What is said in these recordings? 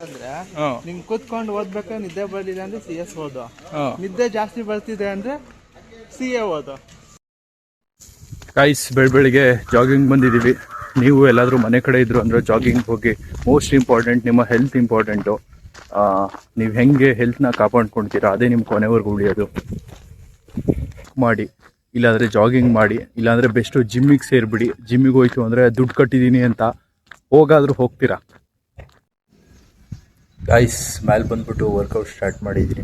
ಅಂದ್ರೆ ನಿಮ್ ಕೂತ್ಕೊಂಡು ಓದ್ಬೇಕಾದ್ರೆ ನಿದ್ದೆ ಬರ್ಲಿದೆ ಅಂದ್ರೆ CS ಓದು, ನಿದ್ದೆ ಜಾಸ್ತಿ ಬರ್ತಿದೆ ಅಂದ್ರೆ CA ಓದು. ಗೈಸ್, ಬೆಳಿಗ್ಗೆ ಜಾಗಿಂಗ್ ಬಂದಿದ್ದೀವಿ. ನೀವು ಎಲ್ಲಾದರೂ ಮನೆ ಕಡೆ ಇದ್ರು ಅಂದ್ರೆ ಜಾಗಿಂಗ್ ಹೋಗಿ. ಮೋಸ್ಟ್ ಇಂಪಾರ್ಟೆಂಟ್ ನಿಮ್ಮ ಹೆಲ್ತ್ ಇಂಪಾರ್ಟೆಂಟು. ನೀವು ಹೆಂಗೆ ಹೆಲ್ತ್ನ ಕಾಪಾಡ್ಕೊಳ್ತೀರಾ ಅದೇ ನಿಮ್ಮ ಕೊನೆವರೆಗೂ ಉಳಿಯೋದು. ಮಾಡಿ, ಇಲ್ಲಾಂದರೆ ಜಾಗಿಂಗ್ ಮಾಡಿ, ಇಲ್ಲಾಂದರೆ ಬೆಸ್ಟು ಜಿಮ್ಮಿಗೆ ಸೇರಿಬಿಡಿ. ಜಿಮ್ಮಿಗೆ ಹೋಯ್ತು ಅಂದರೆ ದುಡ್ಡು ಕಟ್ಟಿದ್ದೀನಿ ಅಂತ ಹೋಗಾದರೂ ಹೋಗ್ತೀರಾ. ಗೈಸ್, ಮೇಲೆ ಬಂದ್ಬಿಟ್ಟು ವರ್ಕೌಟ್ ಸ್ಟಾರ್ಟ್ ಮಾಡಿದ್ದೀನಿ.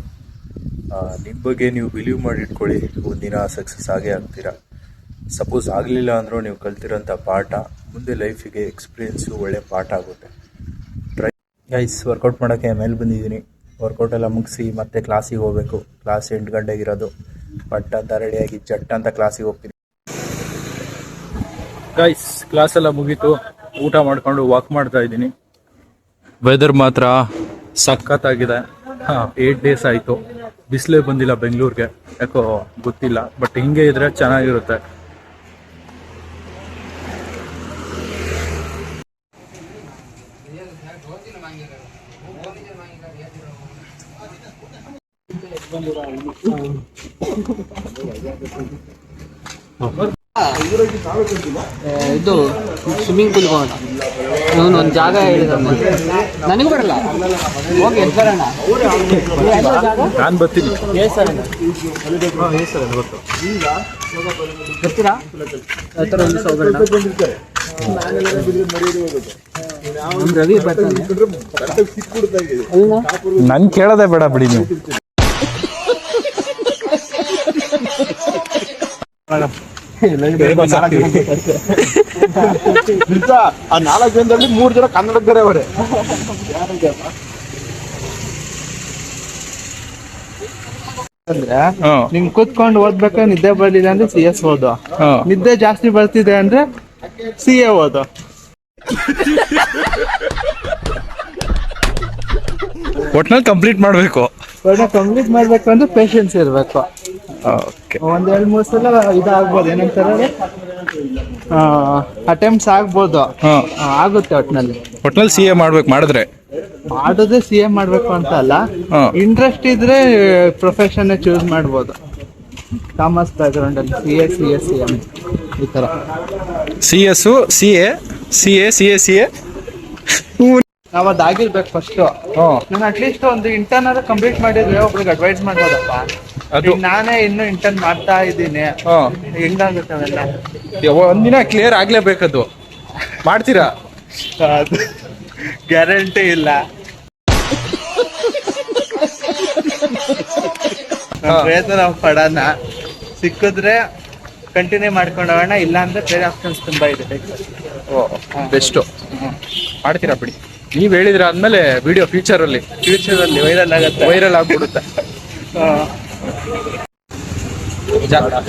ನಿಮ್ಮ ಬಗ್ಗೆ ನೀವು ಬಿಲೀವ್ ಮಾಡಿ ಇಟ್ಕೊಳ್ಳಿ, ಒಂದಿನ ಸಕ್ಸಸ್ ಆಗೇ ಆಗ್ತೀರಾ. ಸಪೋಸ್ ಆಗಲಿಲ್ಲ ಅಂದರೂ ನೀವು ಕಲ್ತಿರೋಂಥ ಪಾಠ ಮುಂದೆ ಲೈಫಿಗೆ ಎಕ್ಸ್ಪೀರಿಯೆನ್ಸು ಒಳ್ಳೆ ಪಾಠ ಆಗುತ್ತೆ. ಗೈಸ್, ವರ್ಕೌಟ್ ಮಾಡೋಕ್ಕೆ ಮೇಲೆ ಬಂದಿದ್ದೀನಿ. ವರ್ಕೌಟ್ ಎಲ್ಲ ಮುಗಿಸಿ ಮತ್ತೆ ಕ್ಲಾಸಿಗೆ ಹೋಗಬೇಕು. ಕ್ಲಾಸ್ 8 ಗಂಟೆಗಿರೋದು. ಬಟ್ ಅಂತ ರೆಡಿಯಾಗಿ ಜಟ್ ಅಂತ ಕ್ಲಾಸಿಗೆ ಹೋಗ್ತೀನಿ. ಗೈಸ್, ಕ್ಲಾಸೆಲ್ಲ ಮುಗೀತು. ಊಟ ಮಾಡ್ಕೊಂಡು ವಾಕ್ ಮಾಡ್ತಾ ಇದ್ದೀನಿ. ವೆದರ್ ಮಾತ್ರ ಸಖತ್ತಾಗಿದೆ. 8 ಡೇಸ್ ಆಯಿತು, ಬಿಸಿಲೇ ಬಂದಿಲ್ಲ ಬೆಂಗಳೂರಿಗೆ. ಯಾಕೋ ಗೊತ್ತಿಲ್ಲ, ಬಟ್ ಹಿಂಗೆ ಇದ್ರೆ ಚೆನ್ನಾಗಿರುತ್ತೆ. ಇದು ಸ್ವಿಮ್ಮಿಂಗ್ ಪೂಲ್ ಹೋಗೋಣ. ಇವನು ಒಂದು ಜಾಗ ಹೇಳಿದ, ನನಗೂ ಬರಲ್ಲ. ಹೋಗಿ ಎದ್ದು ಬರೋಣ. ನಾನು ಬರ್ತೀನಿ. ಬರ್ತೀರಾ? ಹತ್ರ ಒಂದು ದಿವಸ ಹೋಗೋಣ. ರವಿ ಬರ್ತಾನೆ. ನನ್ ಕೇಳೋದೇ ಬೇಡ ಬಿಡಿ ನೀವು. ಆ 4 ಜನದಲ್ಲಿ 3 ಜನ ಕನ್ನಡದವರೇ ಅವರೇ. ಅಂದ್ರೆ ನಿಮ್ ಕೂತ್ಕೊಂಡು ಓದ್ಬೇಕಾದ್ರೆ ನಿದ್ದೆ ಬರ್ಲಿದೆ ಅಂದ್ರೆ CS ಓದು, ನಿದ್ದೆ ಜಾಸ್ತಿ ಬರ್ತಿದೆ ಅಂದ್ರೆ CA ಓದು. ಒಟ್ನಲ್ಲಿ ಕಂಪ್ಲೀಟ್ ಮಾಡಬೇಕು. ಕಂಪ್ಲೀಟ್ ಮಾಡ್ಬೇಕು ಅಂದ್ರೆ ಪೇಷನ್ಸ್ ಇರ್ಬೇಕು. ಒಂದ್ 2-3 ಸಲ ಇದಾಗ್ಬೋದು, ಏನಂತಾರೆ ಅಟೆಂಪ್ಟ್ಸ್ ಆಗ್ಬೋದು. ಆಗುತ್ತೆ. ಒಟ್ನಲ್ಲಿ CA ಮಾಡ್ಬೇಕು. ಮಾಡೋದೇ CA ಮಾಡ್ಬೇಕು ಅಂತ ಅಲ್ಲ, ಇಂಟ್ರೆಸ್ಟ್ ಇದ್ರೆ ಪ್ರೊಫೆಷನ್ ಚೂಸ್ ಮಾಡ್ಬೋದು. ಕಾಮರ್ಸ್ ಬ್ಯಾಕ್ಗ್ರೌಂಡ್ ಅಲ್ಲಿ CM ಈ ತರ. CS, CA ನಾವ್ ಅದಾಗಿರ್ಬೇಕು ಫಸ್ಟ್. ನಾನು ಅಟ್ಲೀಸ್ಟ್ ಒಂದು ಇಂಟರ್ನ್ ಕಂಪ್ಲೀಟ್ ಮಾಡಿದ್ರೆ ಒಬ್ರಿಗೆ ಅಡ್ವೈಸ್ ಮಾಡ್ಬೋದಪ್ಪ. ನಾನೇ ಇನ್ನು ಇಂಟರ್ನ್ ಮಾಡ್ತಾ ಇದ್ದೀನಿ, ಹೆಂಗಾಗುತ್ತೆ ಅವೆಲ್ಲ. ಒಂದಿನ ಕ್ಲಿಯರ್ ಆಗ್ಲೇಬೇಕದು. ಮಾಡ್ತೀರಾ? ಗ್ಯಾರಂಟಿ ಇಲ್ಲ. ಪ್ರಯತ್ನ ನಾವು ಪಡೋಣ. ಸಿಕ್ಕಿದ್ರೆ ಕಂಟಿನ್ಯೂ ಮಾಡ್ಕೊಂಡು ಹೋಗೋಣ, ಇಲ್ಲ ಅಂದ್ರೆ ಬೇರೆ ಆಪ್ಷನ್ಸ್ ತುಂಬಾ ಇದೆ. ಬೆಸ್ಟು. ಮಾಡ್ತೀರಾ ಬಿಡಿ. ನೀವ್ ಹೇಳಿದ್ರೆ ಆದ್ಮೇಲೆ ವಿಡಿಯೋ ಫ್ಯೂಚರಲ್ಲಿ ವೈರಲ್ ಆಗ್ಬಿಡುತ್ತೆ.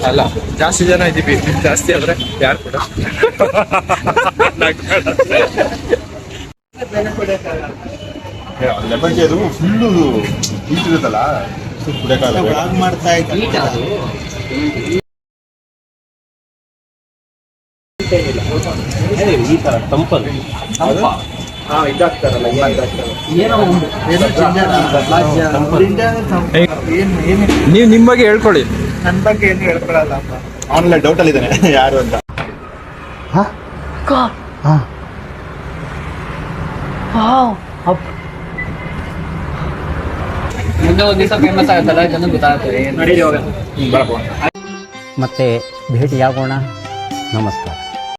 ಅಲ್ಲ, ಜಾಸ್ತಿ ಜನ ಇದ್ದೀವಿ. ಜಾಸ್ತಿ ಆದ್ರೆ ಯಾರು ಕೂಡ ಮಾಡ್ತಾ ಇದ್ದೀವಿ. ಈ ತರ ತಂಪಲ್ಲಿ ನೀವು ನಿಮ್ಮ ಬಗ್ಗೆ ಹೇಳ್ಕೊಳ್ಳಿ. ನನ್ನ ಬಗ್ಗೆ ಏನು ಹೇಳ್ಕೊಳಲ್ಲ. ಆನ್ಲೈನ್ ಡೌಟ್ ಅಲ್ಲಿ ಇದ್ದಾನೆ ಯಾರು ಅಂತ. ಮುಂದೆ ಒಂದು ದಿವಸ ಫೇಮಸ್ ಆಗುತ್ತಲ್ಲ, ಜನ ಗೊತ್ತಾಗ್ತದೆ. ಮತ್ತೆ ಭೇಟಿಯಾಗೋಣ. ನಮಸ್ಕಾರ.